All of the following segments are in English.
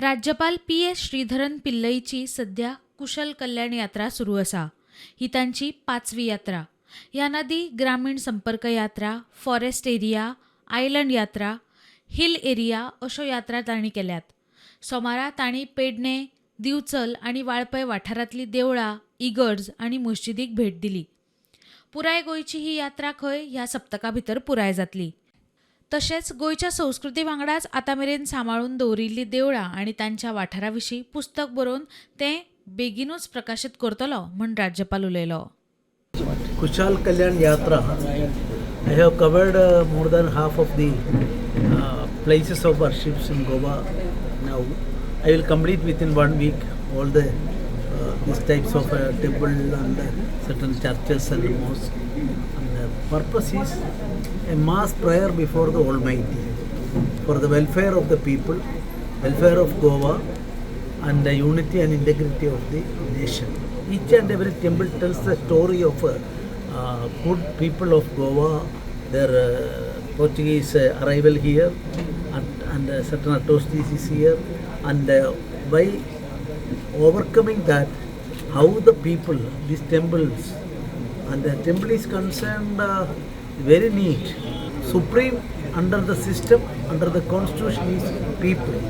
राज्यपाल PS श्रीधरन पिल्लईची सध्या कुशल कल्याण यात्रा सुरू असा. ही तांची 5वी यात्रा. ह्या नदी ग्रामीण संपर्क यात्रा, फॉरेस्ट एरिया, आयलंड यात्रा, हिल एरिया अशो यात्रा तांणी केल्यात. सोमारा तांणी पेडणे, दिवचल आणि वाळपय वाठारांतली देवळां, इगर्ज आणि मस्जिदीक भेट दिली. पुराय गोंयची ही यात्रा खंय ह्या सप्तका भितर पुराय जातली. तशेंच गोंयच्या संस्कृती वांगडाच आतां मेरेन सांबाळून दवरिल्लीं देवळां आनी तांच्या वाठारा विशीं पुस्तक बरोवन तें बेगीनूच प्रकाशीत करतलो म्हूण राज्यपाल उलयलो. Kushal Kalyan Yatra. I have covered more than half of the places of worships in Goa now. I will complete within 1 week all the these types of temple and certain churches and mosques. And the purpose is a mass prayer before the Almighty for the welfare of the people, welfare of Goa, and the unity and integrity of the nation. Each and every temple tells the story of good people of Goa, their Portuguese arrival here, and certain atrocities here, and by overcoming that, how the people, these temples, and the temple is concerned very neat, supreme under the system, under the constitution is people.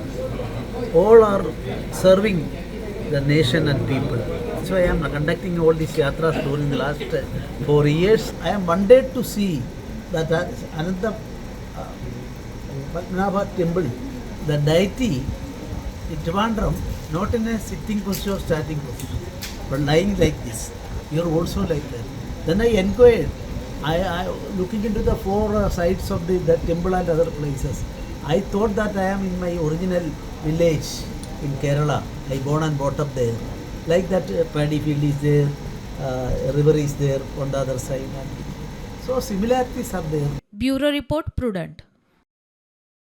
All are serving the nation and people. So I am conducting all these yatras during the last 4 years. I am wondered to see that Ananta Padmanabha temple, the deity in Trivandrum, not in a sitting position or standing position, but lying like this. You are also like that. Then I inquired. I looking into the 4 sides of that temple and other places. I thought that I am in my original village in Kerala. I born and brought up there. Like that paddy field is there, river is there on the other side. So similarities are there. Bureau report prudent.